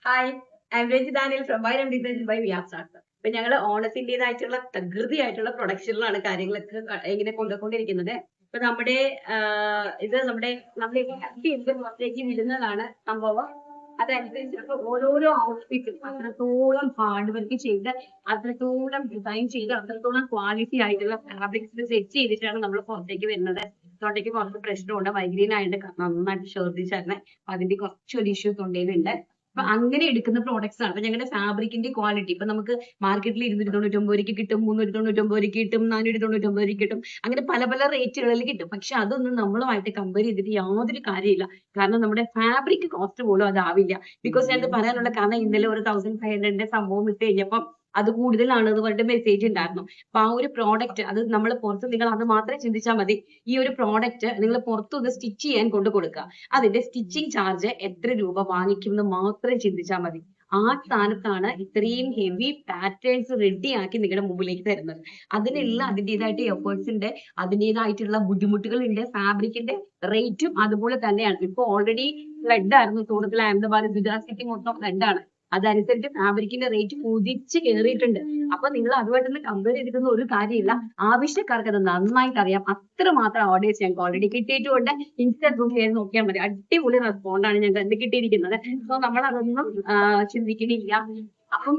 Hi, I'm Ranjith Daniel from Vairam design by വിയാസാർട്ട്. ഇപ്പൊ ഞങ്ങൾ ഓണത്തിൻ്റെതായിട്ടുള്ള പ്രകൃതിയായിട്ടുള്ള പ്രൊഡക്ഷനിലാണ് കാര്യങ്ങളൊക്കെ ഇങ്ങനെ കൊണ്ടുപോയിക്കൊണ്ടിരിക്കുന്നത്. ഇപ്പൊ നമ്മുടെ ഇത് നമ്മളിപ്പോ പുറത്തേക്ക് വിടുന്നതാണ് സംഭവം. അതനുസരിച്ച് ഓരോരോ ഔട്ട്ഫിറ്റും അത്രത്തോളം ഹാർഡ് വർക്ക് ചെയ്ത്, അത്രത്തോളം ഡിസൈൻ ചെയ്ത്, അത്രത്തോളം ക്വാളിറ്റി ആയിട്ടുള്ള ഫാബ്രിക്സ് സെറ്റ് ചെയ്തിട്ടാണ് നമ്മൾ പുറത്തേക്ക് വരുന്നത്. തൊണ്ടയ്ക്ക് കുറച്ച് പ്രശ്നമുണ്ട്, മൈഗ്രെയിൻ ആയിട്ട് നന്നായിട്ട് ഛർദ്ദിച്ചായിരുന്നു. അതിന്റെ കുറച്ചൊരു ഇഷ്യൂസ് ഉണ്ടേലുണ്ട്. അപ്പൊ അങ്ങനെ എടുക്കുന്ന പ്രോഡക്ട്സ് ആണ്. അപ്പൊ ഞങ്ങളുടെ ഫാബ്രിക്കിന്റെ ക്വാളിറ്റി ഇപ്പൊ നമുക്ക് മാർക്കറ്റിൽ 299 കിട്ടും, 399 കിട്ടും, 499 കിട്ടും. അങ്ങനെ പല പല റേറ്റുകളിൽ കിട്ടും. പക്ഷെ അതൊന്നും നമ്മളുമായിട്ട് കമ്പയർ ചെയ്തിട്ട് യാതൊരു കാര്യമില്ല. കാരണം നമ്മുടെ ഫാബ്രിക് കോസ്റ്റ് പോലും അതാവില്ല. ബിക്കോസ് ഞാൻ ഇത് പറയാനുള്ള കാരണം ഇന്നലെ ഒരു 1500 സംഭവം ഇട്ട് കഴിഞ്ഞപ്പം അത് കൂടുതലാണ് എന്ന് പറഞ്ഞിട്ട് മെസ്സേജ് ഉണ്ടായിരുന്നു. അപ്പൊ ആ ഒരു പ്രോഡക്റ്റ് അത് നമ്മൾ പുറത്ത് നിങ്ങൾ അത് മാത്രമേ ചിന്തിച്ചാൽ മതി. ഈ ഒരു പ്രോഡക്റ്റ് നിങ്ങൾ പുറത്തുനിന്ന് സ്റ്റിച്ച് ചെയ്യാൻ കൊണ്ട് കൊടുക്കുക. അതിന്റെ സ്റ്റിച്ചിങ് ചാർജ് എത്ര രൂപ വാങ്ങിക്കും എന്ന് മാത്രം ചിന്തിച്ചാൽ മതി. ആ സ്ഥാനത്താണ് ഇത്രയും ഹെവി പാറ്റേൺസ് റെഡിയാക്കി നിങ്ങളുടെ മുമ്പിലേക്ക് തരുന്നത്. അതിനുള്ള അതിൻ്റെതായിട്ട് എഫേർട്സ് ഉണ്ട്, അതിൻ്റെതായിട്ടുള്ള ബുദ്ധിമുട്ടുകളുണ്ട്. ഫാബ്രിക്കിന്റെ റേറ്റും അതുപോലെ തന്നെയാണ്. ഇപ്പൊ ഓൾറെഡി ഫ്ലഡ് ആയിരുന്നു സൂറത്തിൽ, അഹമ്മദാബാദ്, ഗുജറാത്ത് സിറ്റി മൊത്തം ഫ്ലഡ് ആണ്. അതനുസരിച്ച് ഫാബ്രിക്കിന്റെ റേറ്റ് കുതിച്ച് കയറിയിട്ടുണ്ട്. അപ്പൊ നിങ്ങൾ അതുമായിട്ടൊന്ന് കമ്പയർ ചെയ്തിട്ടൊന്നും ഒരു കാര്യമില്ല. ആവശ്യക്കാർക്ക് അത് നന്നായിട്ട് അറിയാം. അത്രമാത്രം ഓർഡേഴ്സ് ഞങ്ങൾക്ക് ഓൾറെഡി കിട്ടിയിട്ടുമുണ്ട്. ഇൻസ്റ്റാഗ്രാം ചെയ്ത് നോക്കിയാൽ മതി, അടിപൊളി റെസ്പോണ്ടാണ് ഞങ്ങൾക്ക് കിട്ടിയിരിക്കുന്നത്. സോ നമ്മൾ അതൊന്നും ചിന്തിക്കണില്ല. അപ്പം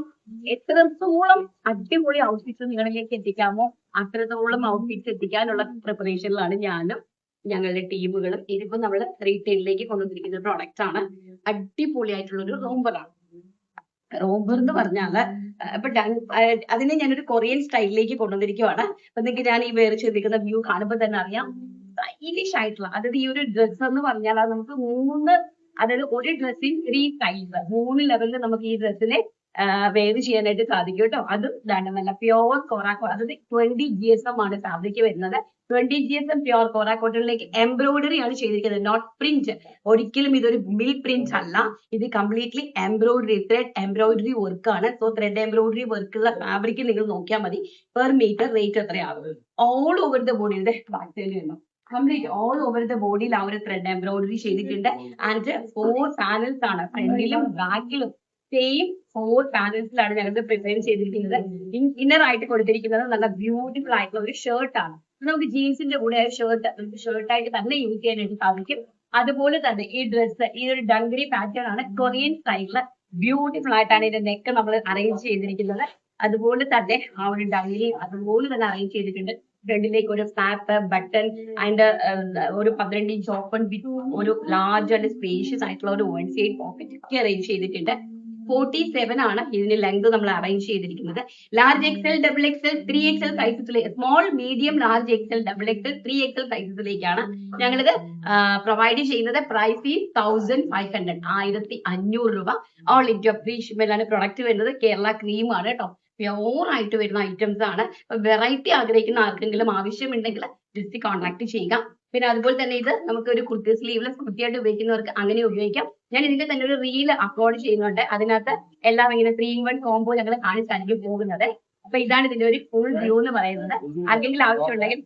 എത്രത്തോളം അടിപൊളി ഔട്ട്ഫിറ്റ്സ് നിങ്ങളിലേക്ക് എത്തിക്കാമോ അത്രത്തോളം ഔട്ട്ഫിറ്റ്സ് എത്തിക്കാനുള്ള പ്രിപ്പറേഷനിലാണ് ഞാനും ഞങ്ങളുടെ ടീമുകളും. ഇതിപ്പോ നമ്മൾ റീറ്റെയിലേക്ക് കൊണ്ടുവന്നിരിക്കുന്ന പ്രോഡക്റ്റ് ആണ്. അടിപൊളിയായിട്ടുള്ള ഒരു റോംബറാണ്. റോംബർ എന്ന് പറഞ്ഞാല് ഇപ്പൊ അതിനെ ഞാനൊരു കൊറിയൻ സ്റ്റൈലിലേക്ക് കൊണ്ടുവന്നിരിക്കുവാണ്. അപ്പൊ നിങ്ങൾക്ക് ഞാൻ ഈ വേറെ ചെയ്തിരിക്കുന്ന വ്യൂ കാണുമ്പോൾ തന്നെ അറിയാം, സ്റ്റൈലിഷ് ആയിട്ടുള്ള. അതായത് ഈ ഒരു ഡ്രസ്സ് എന്ന് പറഞ്ഞാൽ അത് നമുക്ക് അതായത് ഒരു ഡ്രസ്സിൽ 3 സൈസ്, 3 ലെവലിൽ നമുക്ക് ഈ ഡ്രസ്സിനെ വെയർ ചെയ്യാനായിട്ട് സാധിക്കും കേട്ടോ. അത് ഇതാണ് നല്ല പ്യോർ കോറാക്കോ, അതായത് 20 GSM ആണ് ഫാബ്രിക് വരുന്നത്. 20 GSM പ്യോർ കോറാക്കോട്ടണിലേക്ക് എംബ്രോയിഡറി ആണ് ചെയ്തിരിക്കുന്നത്, നോട്ട് പ്രിന്റ്. ഒരിക്കലും ഇതൊരു മിൽ പ്രിന്റ് അല്ല. ഇത് completely embroidery, thread embroidery work ആണ്. സോ ത്രെഡ് എംബ്രോയിഡറി വർക്ക് ഉള്ള ഫാബ്രിക് നിങ്ങൾ നോക്കിയാൽ മതി പെർ മീറ്റർ റേറ്റ് എത്രയാകും. ഓൾ ഓവർ ദ ബോഡിയുടെ ബാക്ക് സൈഡ് വരുന്നു, കംപ്ലീറ്റ് ഓൾ ഓവർ ദ ബോഡിയിൽ ആ ഒരു ത്രെഡ് എംബ്രോയിഡറി ചെയ്തിട്ടുണ്ട്. ആൻഡ് 4 പാനൽസ് ആണ്, ഫ്രണ്ടിലും ബാക്കിലും സെയിം 4 പാനൽസിലാണ് ഞങ്ങൾ പ്രിപ്പയർ ചെയ്തിരിക്കുന്നത്. ഇന്നർ ആയിട്ട് കൊടുത്തിരിക്കുന്നത് നല്ല ബ്യൂട്ടിഫുൾ ആയിട്ടുള്ള ഒരു ഷർട്ട് ആണ്. നമുക്ക് ജീൻസിന്റെ കൂടെ നമുക്ക് ഷർട്ടായിട്ട് തന്നെ യൂസ് ചെയ്യാനായിട്ട് സാധിക്കും. അതുപോലെ തന്നെ ഈ ഡ്രസ്സ്, ഈ ഒരു ഡങ്കറി പാറ്റേൺ ആണ്, കൊറിയൻ സ്റ്റൈലില് ബ്യൂട്ടിഫുൾ ആയിട്ടാണ് ഇതിന്റെ നെക്ക് നമ്മൾ അറേഞ്ച് ചെയ്തിരിക്കുന്നത്. അതുപോലെ തന്നെ ആ ഒരു ഡങ്കറി അതുപോലെ തന്നെ അറേഞ്ച് ചെയ്തിട്ടുണ്ട്. ഫ്രണ്ടിലേക്ക് ഒരു സ്നാപ്പ് ബട്ടൺ ആൻഡ് ഒരു 12 ഇഞ്ച് ഓപ്പൺ വിത്ത് ഒരു ലാർജ് ആൻഡ് സ്പേഷ്യസ് ആയിട്ടുള്ള ഒരു 1 സൈഡ് പോക്കറ്റ് ഒക്കെ അറേഞ്ച് ചെയ്തിട്ടുണ്ട്. 47 ആണ് ഇതിന്റെ ലെങ്ത് നമ്മൾ അറേഞ്ച് ചെയ്തിരിക്കുന്നത്. Large XL, double XL, 3XL സൈസസിലേക്ക്, small, medium, large XL, double XL, 3XL സൈസസിലേക്കാണ് ഞങ്ങളിത് പ്രൊവൈഡ് ചെയ്യുന്നത്. പ്രൈസ് ഈ 1500, 1500 രൂപ. ഓൾ ഇന്ത്യ ഫ്രീ ഷിപ്മെന്റാണ് പ്രൊഡക്റ്റ് വരുന്നത്. കേരള ക്രീം ആണ് കേട്ടോ, പ്യോർ ആയിട്ട് വരുന്ന ഐറ്റംസ് ആണ്. വെറൈറ്റി ആഗ്രഹിക്കുന്ന ആർക്കെങ്കിലും ആവശ്യമുണ്ടെങ്കിൽ ജസ്റ്റ് കോൺടാക്ട് ചെയ്യുക. പിന്നെ അതുപോലെ തന്നെ ഇത് നമുക്ക് ഒരു കുർത്തി സ്ലീവ്ലെസ് കുർത്തിയായിട്ട് ഉപയോഗിക്കുന്നവർക്ക് അങ്ങനെ ഉപയോഗിക്കാം. ഞാൻ ഇതിന്റെ തന്നെ ഒരു റീൽ അപ്ലോഡ് ചെയ്യുന്നുണ്ട്. അതിനകത്ത് എല്ലാം ഇങ്ങനെ 3-in-1 കോംബോ ഞങ്ങൾ കാണിച്ചായിരിക്കും പോകുന്നത്. അപ്പൊ ഇതാണ് ഇതിന്റെ ഒരു ഫുൾ വ്യൂ എന്ന് പറയുന്നത്. ആർക്കെങ്കിലും ആവശ്യമുണ്ടെങ്കിൽ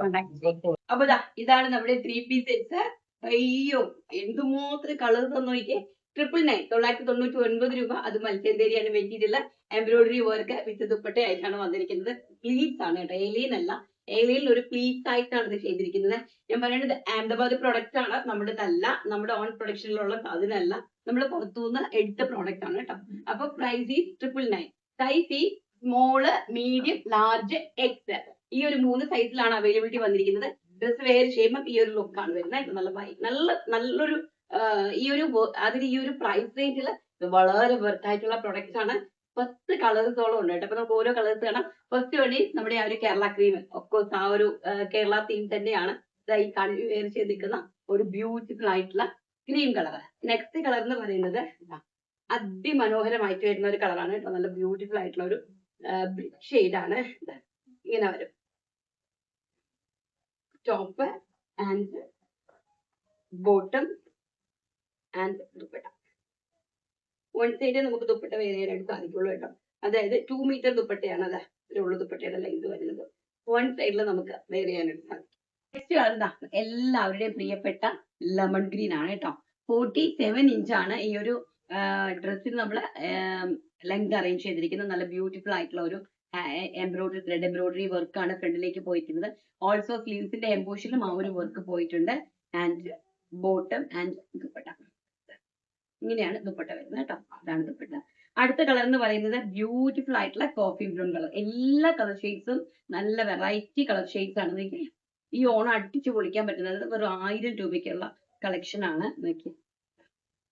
കോൺടാക്ട് ചെയ്യും. അപ്പൊ ഇതാണ് നമ്മുടെ 3 പീസ് സെറ്റ്സ്. അയ്യോ, എന്തുമാത്രം കളേഴ്സ് ഒന്ന് നോക്കിയേ. 999, 999 രൂപ. അത് മൽക്കേന്തേരിയാണ് material. Embroidery work with dupatta ആയിട്ടാണ് വന്നിരിക്കുന്നത്. പ്ലീറ്റ്സ് ആണ് കേട്ടോ, ഏലിയൻ അല്ല. ഏലിയനിൽ ഒരു പ്ലീറ്റ്സ് ആയിട്ടാണ് ഇത് ചെയ്തിരിക്കുന്നത്. ഞാൻ പറയുന്നത് അഹമ്മദാബാദ് പ്രൊഡക്റ്റ് ആണ്, നമ്മുടേതല്ല, നമ്മുടെ ഓൺ പ്രൊഡക്ഷനിലുള്ള സാധനമല്ല, നമ്മൾ പുറത്തുനിന്ന് എടുത്ത പ്രോഡക്റ്റ് ആണ് കേട്ടോ. അപ്പൊ പ്രൈസ് ഈ 999. സൈസ് ഈ സ്മോള്, മീഡിയം, ലാർജ്, എക്സ്, ഈ ഒരു 3 സൈസിലാണ് അവൈലബിലിറ്റി വന്നിരിക്കുന്നത്. ഡ്രസ് വെയർ ചെയ്യുമ്പോൾ ഈ ഒരു ലുക്കാണ് വരുന്നത്. നല്ലൊരു ഈ ഒരു പ്രൈസ് റേഞ്ചിൽ വളരെ വെർത്ത് ആയിട്ടുള്ള പ്രൊഡക്ട്സ് ആണ്. 10 കളേഴ്സോളം ഉണ്ട് കേട്ടോ. അപ്പൊ നമുക്ക് ഓരോ കളേഴ്സ് കാണാം. ഫസ്റ്റ് വേണ്ടി നമ്മുടെ ആ ഒരു കേരള ക്രീം, ഓഫ്കോഴ്സ് ആ ഒരു കേരള തീം തന്നെയാണ് ഈ കണ്ണി വെയർ ചെയ്തിരിക്കുന്ന ഒരു ബ്യൂട്ടിഫുൾ ആയിട്ടുള്ള ക്രീം കളർ. നെക്സ്റ്റ് കളർ എന്ന് പറയുന്നത് അതിമനോഹരമായിട്ട് വരുന്ന ഒരു കളറാണ് കേട്ടോ. നല്ല ബ്യൂട്ടിഫുൾ ആയിട്ടുള്ള ഒരു ഷെയ്ഡാണ്. ഇങ്ങനെ വരും top and bottom and dupatta. 1 side നമുക്ക് ദുപ്പട്ട വെയർ ചെയ്യാനായിട്ട് സാധിക്കുള്ളൂ കേട്ടോ. അതായത് 2 മീറ്റർ ദുപ്പട്ടയാണ് അത് ഇതിലുള്ള ദുപ്പട്ടയുടെ ലെങ്ത് വരുന്നത്. 1 സൈഡിൽ നമുക്ക് വെയർ ചെയ്യാനായിട്ട് സാധിക്കും. നെക്സ്റ്റ് കളർ എല്ലാവരുടെയും പ്രിയപ്പെട്ട ലെമൺ ഗ്രീൻ ആണ് കേട്ടോ. 47 ഇഞ്ചാണ് ഈ ഒരു ഡ്രസ്സിന് നമ്മൾ ലെങ്ത് അറേഞ്ച് ചെയ്തിരിക്കുന്നത് നല്ല ബ്യൂട്ടിഫുൾ ആയിട്ടുള്ള ഒരു എംബ്രോയിഡറി ത്രെഡ് എംബ്രോയിഡറി വർക്കാണ് ഫ്രണ്ടിലേക്ക് പോയിരിക്കുന്നത്. ഓൾസോ സ്ലീവ്സിന്റെ എംബോഷിലും ആ ഒരു വർക്ക് പോയിട്ടുണ്ട്. ആൻഡ് ബോട്ടം ആൻഡ് ദുപ്പട്ട, ഇങ്ങനെയാണ് ദുപ്പട്ട വരുന്നത് കേട്ടോ. ഇതാണ് ദുപ്പട്ട. അടുത്ത കളർ എന്ന് പറയുന്നത് ബ്യൂട്ടിഫുൾ ആയിട്ടുള്ള കോഫി ബ്രൗൺ കളർ. എല്ലാ കളർ ഷെയ്ഡ്സും നല്ല വെറൈറ്റി കളർ ഷെയ്ഡ്സ് ആണ്. നോക്കി, ഈ ഓണം അടിച്ചു പൊളിക്കാൻ പറ്റുന്നത് വെറും 1000 രൂപയ്ക്കുള്ള കളക്ഷൻ ആണ്. നോക്കി,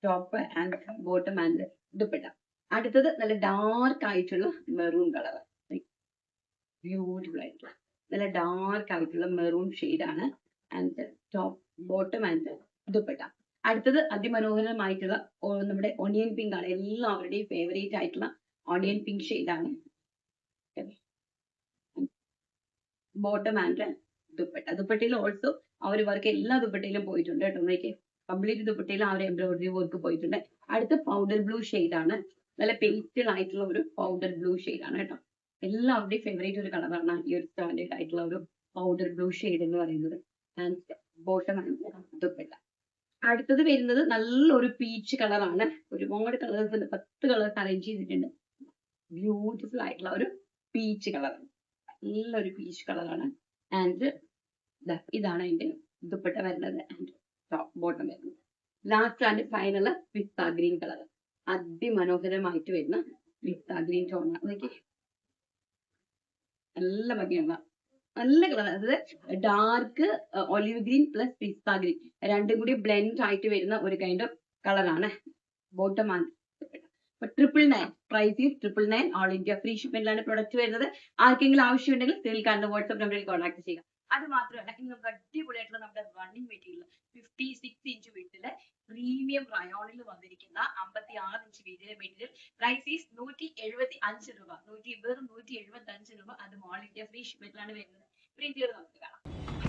top and bottom and dupatta. അടുത്തത് നല്ല ഡാർക്ക് ആയിട്ടുള്ള മെറൂൺ കളർ, ബ്യൂട്ടിഫുൾ ആയിട്ടുള്ള നല്ല ഡാർക്ക് ആയിട്ടുള്ള മെറൂൺ ആണ്. And top bottom and dupatta. അടുത്തത് അതിമനോഹരമായിട്ടുള്ള നമ്മുടെ ഓണിയൻ പിങ്ക് ആണ്. എല്ലാവരുടെയും ഫേവറേറ്റ് ആയിട്ടുള്ള ഓണിയൻ പിങ്ക് ആണ്. Bottom and dupatta. ദുപ്പട്ടയിൽ ഓൾസോ ആ ഒരു വർക്ക് എല്ലാ ദുപ്പട്ടയിലും പോയിട്ടുണ്ട് കേട്ടോ. നോക്കി, കംപ്ലീറ്റ് ദുപ്പട്ടയിൽ ആ ഒരു എംബ്രോയിഡറി വർക്ക് പോയിട്ടുണ്ട്. അടുത്ത പൗഡർ ബ്ലൂ ആണ്. നല്ല പേസ്റ്റൽ ആയിട്ടുള്ള ഒരു പൗഡർ ബ്ലൂ ആണ് കേട്ടോ. എല്ലാവരുടെയും ഫേവറേറ്റ് ഒരു കളറാണ് ഈ ഒരു സ്റ്റാൻഡേർഡ് ആയിട്ടുള്ള ഒരു പൗഡർ ബ്ലൂ എന്ന് പറയുന്നത്. And bottom and dupatta. അടുത്തത് വരുന്നത് നല്ലൊരു പീച്ച് കളറാണ്. ഒരുപാട് കളേഴ്സ് ഉണ്ട്, 10 കളേഴ്സ് അറേഞ്ച് ചെയ്തിട്ടുണ്ട്. ബ്യൂട്ടിഫുൾ ആയിട്ടുള്ള ഒരു പീച്ച് കളർ, നല്ലൊരു പീച്ച് കളറാണ്. ആൻഡ് ഇതാണ് അതിന്റെ ദുപ്പട്ട വരുന്നത് ആൻഡ് ബോട്ടം വരുന്നത്. Last and final pista green colour, അതിമനോഹരമായിട്ട് വരുന്ന പിസ്ത ഗ്രീൻ ടോണാണ്. നോക്കി, നല്ല ഭംഗിയുള്ള നല്ല കളർ. അതായത് dark olive green plus pista green രണ്ടും കൂടി ബ്ലെൻഡ് ആയിട്ട് വരുന്ന ഒരു കൈൻഡ് ഓഫ് കളറാണ്. Bottom and 999 price is 999. All India free ഷിപ്മെന്റിലാണ് പ്രൊഡക്റ്റ് വരുന്നത്. ആർക്കെങ്കിലും ആവശ്യമുണ്ടെങ്കിൽ സ്റ്റിൽ കാണുന്ന വാട്സ്ആപ്പ് നമ്പറിൽ കോൺടാക്ട് ചെയ്യുക. അത് മാത്രമല്ല, ഇനി നമുക്ക് അടിപൊളിയായിട്ടുള്ള നമ്മുടെ റണ്ണിങ് മെറ്റീരിയൽ 56 ഇഞ്ച് വീട്ടില് പ്രീമിയം റയോണിൽ വന്നിരിക്കുന്ന 56 ഇഞ്ച് വീതിയിലെ മെറ്റീരിയൽ പ്രൈസ് ഈസ് 175 രൂപ. വെറും 175 രൂപ. അത് ഓൾ ഇന്ത്യ ഫ്രീ ഷിപ്മെന്റിലാണ് വരുന്നത്. പ്രിന്റുകൾ നമുക്ക് കാണാം.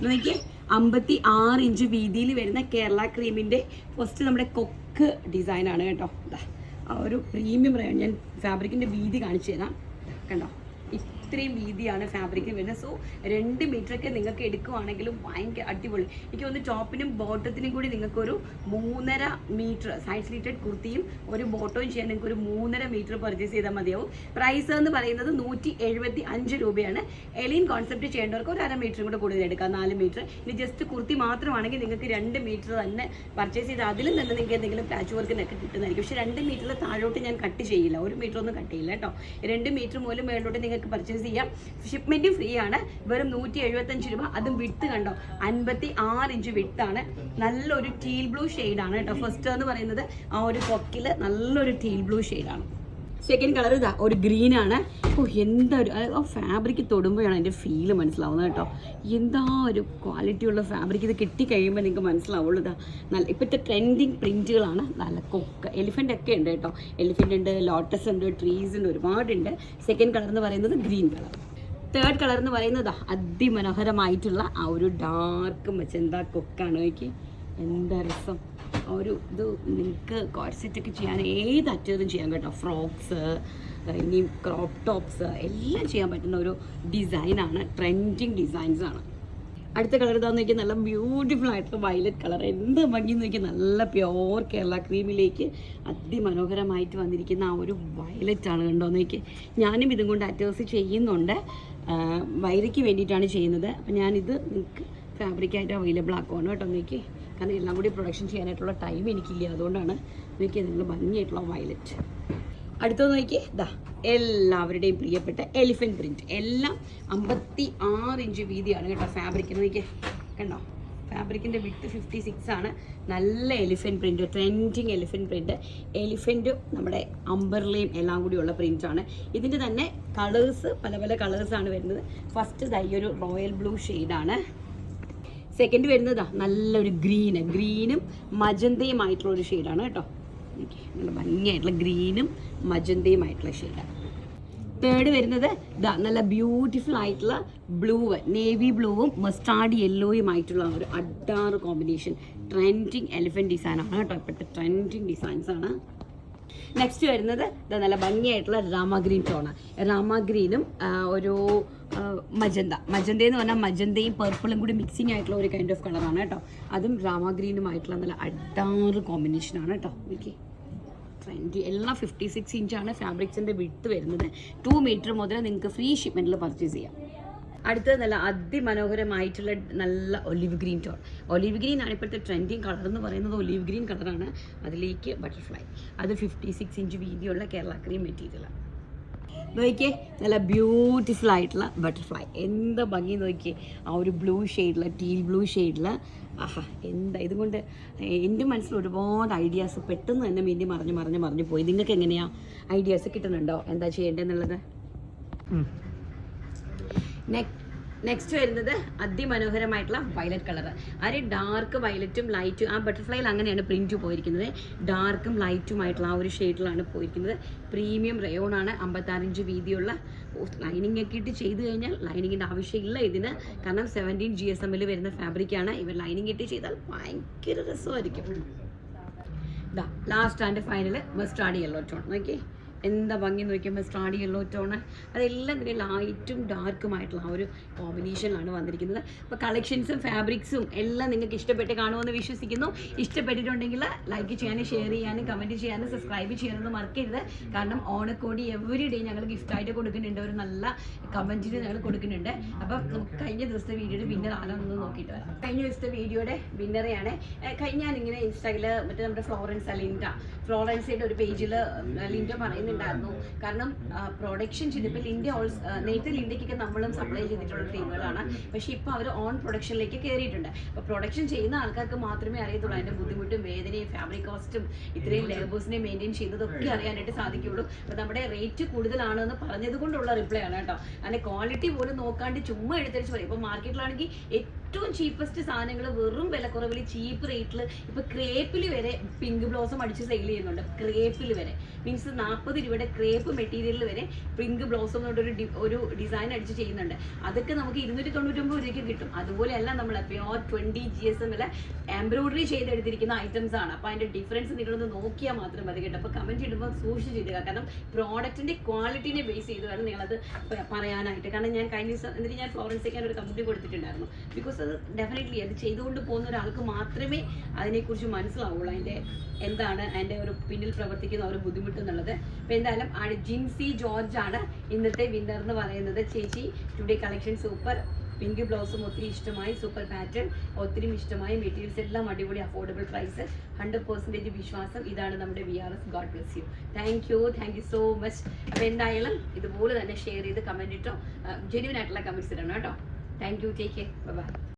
നോക്കിയേ, 56 ഇഞ്ച് വീതിയിൽ വരുന്ന കേരള ക്രീമിന്റെ ഫസ്റ്റ് നമ്മുടെ കൊക്ക് ഡിസൈൻ ആണ് കേട്ടോ. ആ ഒരു പ്രീമിയം റയോൺ. ഞാൻ ഫാബ്രിക്കിന്റെ വീതി കാണിച്ചു തരാം. കണ്ടോ, ഇത്രയും വീതിയാണ് ഫാബ്രിക്കിന് വരുന്നത്. സോ 2 മീറ്ററൊക്കെ നിങ്ങൾക്ക് എടുക്കുവാണെങ്കിലും ഭയങ്കര അടിപൊളി. എനിക്ക് തോന്നുന്നു ടോപ്പിനും ബോട്ടത്തിനും കൂടി നിങ്ങൾക്ക് ഒരു 3.5 മീറ്റർ സൈഡ് സ്ലീറ്റഡ് കുർത്തിയും ഒരു ബോട്ടവും ചെയ്യാൻ നിങ്ങൾക്ക് ഒരു 3.5 മീറ്റർ പർച്ചേസ് ചെയ്താൽ മതിയാവും. പ്രൈസ് എന്ന് പറയുന്നത് 175 രൂപയാണ്. എലീൻ കോൺസെപ്റ്റ് ചെയ്യേണ്ടവർക്ക് ഒരു 1/2 മീറ്ററും കൂടെ കൂടുതൽ എടുക്കാം, 4 മീറ്റർ. ഇനി ജസ്റ്റ് കുർത്തി മാത്രമാണെങ്കിൽ നിങ്ങൾക്ക് 2 മീറ്റർ തന്നെ പർച്ചേസ് ചെയ്ത് അതിലും തന്നെ നിങ്ങൾക്ക് എന്തെങ്കിലും പാച്ച് വർക്കിനൊക്കെ കിട്ടുന്നതായിരിക്കും. പക്ഷേ 2 മീറ്ററിൽ താഴോട്ട് ഞാൻ കട്ട് ചെയ്യില്ല, 1 മീറ്റർ ഒന്നും കട്ട് ചെയ്യില്ല കേട്ടോ. 2 മീറ്റർ മുതൽ മേളിലോട്ട് നിങ്ങൾക്ക് പർച്ചേസ് ചെയ്യാം. ഷിപ്മെന്റ് ഫ്രീ ആണ്. വെറും 175 രൂപ. അതും വിട്ട് കണ്ടോ, 56 ഇഞ്ച് വിട്ടാണ്. നല്ലൊരു ടീൽ ബ്ലൂ ആണ് കേട്ടോ. ഫസ്റ്റ് എന്ന് പറയുന്നത് ആ ഒരു കൊക്കില് നല്ലൊരു ടീൽ ബ്ലൂ ആണ്. സെക്കൻഡ് കളർ ഇതാ ഒരു ഗ്രീൻ ആണ്. എന്താ ഒരു ആ ഫാബ്രിക് തൊടുമ്പോഴാണ് അതിൻ്റെ ഫീല് മനസ്സിലാവുന്നത് കേട്ടോ. എന്താ ഒരു ക്വാളിറ്റി ഉള്ള ഫാബ്രിക്. ഇത് കിട്ടിക്കഴിയുമ്പോൾ നിങ്ങൾക്ക് മനസ്സിലാവുള്ളൂ. ഇതാ നല്ല ഇപ്പോഴത്തെ ട്രെൻഡിങ് പ്രിന്റുകളാണ്. നല്ല കൊക്ക് എലിഫൻ്റ് ഒക്കെ ഉണ്ട് കേട്ടോ. എലിഫൻ്റ് ഉണ്ട്, ലോട്ടസ് ഉണ്ട്, ട്രീസ് ഉണ്ട്, ഒരുപാടുണ്ട്. സെക്കൻഡ് കളർ എന്ന് പറയുന്നത് ഗ്രീൻ കളർ. തേർഡ് കളർ എന്ന് പറയുന്നത് അതിമനോഹരമായിട്ടുള്ള ആ ഒരു ഡാർക്ക് മച്ചന്ത കൊക്കാണ്. നോക്കി, എന്താ രസം. ഒരു ഇത് നിങ്ങൾക്ക് കോർസെറ്റൊക്കെ ചെയ്യാൻ ഏത് അറ്റത്തും ചെയ്യാൻ കേട്ടോ. ഫ്രോക്സ്, ഇനി ക്രോപ്പ് ടോപ്സ് എല്ലാം ചെയ്യാൻ പറ്റുന്ന ഒരു ഡിസൈനാണ്. ട്രെൻഡിങ് ഡിസൈൻസാണ്. അടുത്ത കളർ ഇതാന്ന് നോക്കിയാൽ നല്ല ബ്യൂട്ടിഫുൾ ആയിട്ടുള്ള വയലറ്റ് കളർ. എന്ത് ഭംഗി നോക്കിയാൽ നല്ല പ്യോർ കേരള ക്രീമിലേക്ക് അതിമനോഹരമായിട്ട് വന്നിരിക്കുന്ന ആ ഒരു വയലറ്റ് ആണ്. കണ്ടോ നോക്കി. ഞാനും ഇതും കൊണ്ട് അറ്റേഴ്സ് ചെയ്യുന്നുണ്ട്. വൈരയ്ക്ക് വേണ്ടിയിട്ടാണ് ചെയ്യുന്നത്. അപ്പം ഞാനിത് നിങ്ങൾക്ക് ഫാബ്രിക്കായിട്ട് അവൈലബിൾ ആക്കുവാണ് കേട്ടോ. നോക്കി, കാരണം എല്ലാം കൂടി പ്രൊഡക്ഷൻ ചെയ്യാനായിട്ടുള്ള ടൈം എനിക്കില്ല, അതുകൊണ്ടാണ് നോക്കി നിങ്ങൾ ഭംഗിയായിട്ടുള്ള വയലറ്റ്. അടുത്തത് നോക്കി, ഇതാ എല്ലാവരുടെയും പ്രിയപ്പെട്ട എലിഫൻറ്റ് പ്രിൻറ്റ്. എല്ലാം 56 ഇഞ്ച് വീതിയാണ് കേട്ടോ ഫാബ്രിക്കിന്. നോക്കി, കണ്ടോ, ഫാബ്രിക്കിൻ്റെ വിഡ്ത്ത് 56 ആണ്. നല്ല elephant print, trending elephant print. Elephant നമ്മുടെ അമ്പർലയും എല്ലാം കൂടിയുള്ള പ്രിൻറ്റാണ്. ഇതിൻ്റെ തന്നെ കളേഴ്സ് പല പല കളേഴ്സാണ് വരുന്നത്. ഫസ്റ്റ് ഈ ഒരു റോയൽ ബ്ലൂ ഷെയ്ഡാണ്. സെക്കൻഡ് വരുന്നത് നല്ലൊരു ഗ്രീനും മജന്തയുമായിട്ടുള്ള ഒരു ഷെയ്ഡാണ് കേട്ടോ. നല്ല ഭംഗിയായിട്ടുള്ള ഗ്രീനും മജന്തയുമായിട്ടുള്ള ഷെയ്ഡാണ്. തേർഡ് വരുന്നത് നല്ല ബ്യൂട്ടിഫുൾ ആയിട്ടുള്ള ബ്ലൂ, നേവി ബ്ലൂവും മസ്റ്റാർഡ് യെല്ലോയുമായിട്ടുള്ള ഒരു അഡാറ് കോമ്പിനേഷൻ. ട്രെൻഡിങ് എലിഫൻറ്റ് ഡിസൈനാണ് കേട്ടോ. ഇപ്പോഴത്തെ ട്രെൻഡിങ് ഡിസൈൻസാണ്. നെക്സ്റ്റ് വരുന്നത് നല്ല ഭംഗിയായിട്ടുള്ള രാമ ഗ്രീൻ ടോണാണ്. രാമ ഗ്രീനും ഒരു മജന്തയെന്ന് പറഞ്ഞാൽ മജന്തയും പർപ്പിളും കൂടി മിക്സിങ് ആയിട്ടുള്ള ഒരു കൈൻഡ് ഓഫ് കളറാണ് കേട്ടോ. അതും രാമ ഗ്രീനുമായിട്ടുള്ള നല്ല അഡാറ് കോമ്പിനേഷനാണ് കേട്ടോ. ഓക്കെ, ട്രെൻഡി എല്ലാം 56 ഇഞ്ചാണ് ഫാബ്രിക്സിൻ്റെ വിട്ട് വരുന്നത്. 2 മീറ്റർ മുതൽ നിങ്ങൾക്ക് ഫ്രീ ഷിപ്മെൻറ്റിൽ പർച്ചേസ് ചെയ്യാം. അടുത്തത് നല്ല അതിമനോഹരമായിട്ടുള്ള നല്ല olive green tone. Olive green ആണ് ഇപ്പോഴത്തെ ട്രെൻഡിങ് കളർ എന്ന് പറയുന്നത്. ഒലിവ് ഗ്രീൻ കളറാണ്. അതിലേക്ക് ബട്ടർഫ്ലൈ, അത് 56 ഇഞ്ച് വീതിയുള്ള കേരള ക്രീം മെറ്റീരിയലാണ്. നോക്കിയേ, നല്ല ബ്യൂട്ടിഫുൾ ആയിട്ടുള്ള ബട്ടർഫ്ലൈ. എന്താ ഭംഗി നോക്കിയേ, ആ ഒരു ബ്ലൂ ഷെയ്ഡിൽ, ടീൽ ബ്ലൂ ഷെയ്ഡിൽ. ആഹാ, എന്താ ഇതുകൊണ്ട് എൻ്റെ മനസ്സിൽ ഒരുപാട് ഐഡിയാസ് പെട്ടെന്ന് തന്നെ മിന്നി മറിഞ്ഞു പോയി. നിങ്ങൾക്ക് എങ്ങനെയാണ് ഐഡിയാസ് കിട്ടുന്നുണ്ടോ എന്താ ചെയ്യേണ്ടതെന്നുള്ളത്? നെക്സ്റ്റ് വരുന്നത് അതിമനോഹരമായിട്ടുള്ള വയലറ്റ് കളർ. ആ ഒരു ഡാർക്ക് വയലറ്റും ലൈറ്റും, ആ ബട്ടർഫ്ലൈയിൽ അങ്ങനെയാണ് പ്രിൻറ്റ് പോയിരിക്കുന്നത്. ഡാർക്കും ലൈറ്റുമായിട്ടുള്ള ആ ഒരു ഷെയ്ഡിലാണ് പോയിരിക്കുന്നത്. പ്രീമിയം റയോൺ ആണ്. 56 ഇഞ്ച് വീതിയുള്ള. ലൈനിങ് ഒക്കെ ഇട്ട് ചെയ്ത് കഴിഞ്ഞാൽ ലൈനിങ്ങിൻ്റെ ആവശ്യമില്ല ഇതിന്, കാരണം 17 GSM വരുന്ന ഫാബ്രിക്കാണ്. ഇവർ ലൈനിങ് ഇട്ട് ചെയ്താൽ ഭയങ്കര രസമായിരിക്കും. ഇതാ last and final mustard yellow tone. നോക്കിയേ എന്താ ഭംഗി നോക്കിയാൽ മസ്റ്റാർഡ് യെല്ലോ ടോണ്. അതെല്ലാം തന്നെ ലൈറ്റും ഡാർക്കുമായിട്ടുള്ള ആ ഒരു കോമ്പിനേഷനിലാണ് വന്നിരിക്കുന്നത്. അപ്പോൾ കളക്ഷൻസും ഫാബ്രിക്സും എല്ലാം നിങ്ങൾക്ക് ഇഷ്ടപ്പെട്ട് കാണുമെന്ന് വിശ്വസിക്കുന്നു. ഇഷ്ടപ്പെട്ടിട്ടുണ്ടെങ്കിൽ ലൈക്ക് ചെയ്യാനും ഷെയർ ചെയ്യാനും കമൻറ്റ് ചെയ്യാനും സബ്സ്ക്രൈബ് ചെയ്യാനൊന്നും മറക്കരുത്. കാരണം ഓണക്കോടി എവറി ഡേ ഞങ്ങൾ ഗിഫ്റ്റായിട്ട് കൊടുക്കുന്നുണ്ട്. ഒരു നല്ല കമൻറ്റിന് ഞങ്ങൾ കൊടുക്കുന്നുണ്ട്. അപ്പം നമുക്ക് കഴിഞ്ഞ ദിവസത്തെ വീഡിയോയുടെ വിന്നർ ആരാണെന്ന് നോക്കിയിട്ട് വരാം. കഴിഞ്ഞ ദിവസത്തെ വീഡിയോയുടെ വിന്നറെയാണ് ഞാനിങ്ങനെ ഇൻസ്റ്റാഗ്രാമിൽ മറ്റേ നമ്മുടെ ഫ്ലോറൻസിൻ്റെ ഒരു പേജിൽ ലിൻഡ പറയുന്നുണ്ടായിരുന്നു. കാരണം പ്രൊഡക്ഷൻ ചെയ്തപ്പോൾ നേരത്തെ ലിൻഡയ്ക്കൊക്കെ നമ്മളും സപ്ലൈ ചെയ്തിട്ടുള്ള ടീമുകളാണ്. പക്ഷേ ഇപ്പോൾ അവർ ഓൺ പ്രൊഡക്ഷനിലേക്ക് കയറിയിട്ടുണ്ട്. അപ്പോൾ പ്രൊഡക്ഷൻ ചെയ്യുന്ന ആൾക്കാർക്ക് മാത്രമേ അറിയത്തുള്ളൂ അതിൻ്റെ ബുദ്ധിമുട്ടും വേദനയും ഫാബ്രിക് കോസ്റ്റും ഇത്രയും ലേബേഴ്സിനെ മെയിൻറ്റെയിൻ ചെയ്തതൊക്കെ അറിയാനായിട്ട് സാധിക്കുകയുള്ളൂ. അപ്പോൾ നമ്മുടെ റേറ്റ് കൂടുതലാണെന്ന് പറഞ്ഞത് കൊണ്ടുള്ള റിപ്ലൈ ആണ് കേട്ടോ. അതിൻ്റെ ക്വാളിറ്റി പോലും നോക്കാണ്ട് ചുമ്മാ എടുത്തരിച്ച് പറയും. ഇപ്പോൾ മാർക്കറ്റിലാണെങ്കിൽ ഏറ്റവും ചീപ്പസ്റ്റ് സാധനങ്ങൾ വെറും വിലക്കുറവിൽ ചീപ്പ് റേറ്റിൽ ഇപ്പോൾ ക്രേപ്പിൽ വരെ പിങ്ക് ബ്ലോസം അടിച്ച് സെയിൽ ചെയ്യുന്നുണ്ട്. ക്രേപ്പിൽ വരെ മീൻസ് 40 രൂപയുടെ ക്രേപ്പ് മെറ്റീരിയലിൽ വരെ പിങ്ക് ബ്ലോസം ഒരു ഡിസൈൻ അടിച്ച് ചെയ്യുന്നുണ്ട്. അതൊക്കെ നമുക്ക് 299 രൂപയ്ക്ക് കിട്ടും. അതുപോലെയല്ല നമ്മൾ പ്യോർ 20 GSM എംബ്രോയിഡറി ചെയ്തെടുത്തിരിക്കുന്ന ഐറ്റംസ് ആണ്. അപ്പോൾ അതിൻ്റെ ഡിഫറൻസ് നിങ്ങളൊന്ന് നോക്കിയാൽ മാത്രം മതി കേട്ടോ. അപ്പോൾ കമൻറ്റ് ഇടുമ്പോൾ സൂക്ഷിച്ച് ഇടുക. കാരണം പ്രോഡക്റ്റിൻ്റെ ക്വാളിറ്റിനെ ബേസ് ചെയ്ത് വേണം നിങ്ങളത് പറയാനായിട്ട്. കാരണം ഞാൻ കഴിഞ്ഞ ദിവസം എന്നിട്ട് ഞാൻ ഫ്ലോറൻസിക്കാൻ ഒരു കമൻറ്റ് കൊടുത്തിട്ടുണ്ടായിരുന്നു. ബിക്കോസ് അത് ഡെഫിനറ്റ്ലി അത് ചെയ്തുകൊണ്ട് പോകുന്ന ഒരാൾക്ക് മാത്രമേ അതിനെക്കുറിച്ച് മനസ്സിലാവുള്ളൂ അതിൻ്റെ എന്താണ് അതിൻ്റെ ഒരു പിന്നിൽ പ്രവർത്തിക്കുന്ന ഒരു ബുദ്ധിമുട്ട് എന്നുള്ളത്. അപ്പോൾ എന്തായാലും ജിൻസി ജോർജ് ആണ് ഇന്നത്തെ വിന്നർ എന്ന് പറയുന്നത്. ചേച്ചി ടുഡേ കളക്ഷൻ സൂപ്പർ, പിങ്ക് ബ്ലൗസും ഒത്തിരി ഇഷ്ടമായി, സൂപ്പർ പാറ്റേൺ ഒത്തിരി ഇഷ്ടമായി, മെറ്റീരിയൽസ് എല്ലാം അടിപൊളി, അഫോർഡബിൾ പ്രൈസ്, 100% വിശ്വാസം. ഇതാണ് നമ്മുടെ VRS. God bless you. Thank you so much. അപ്പോൾ എന്തായാലും ഇതുപോലെ തന്നെ ഷെയർ ചെയ്ത് കമൻറ്റ് ഇട്ടോ, ജെന്യുവൻ ആയിട്ടുള്ള കമൻറ്റ്സ് ഇടണം കേട്ടോ. Thank you. Take care. By.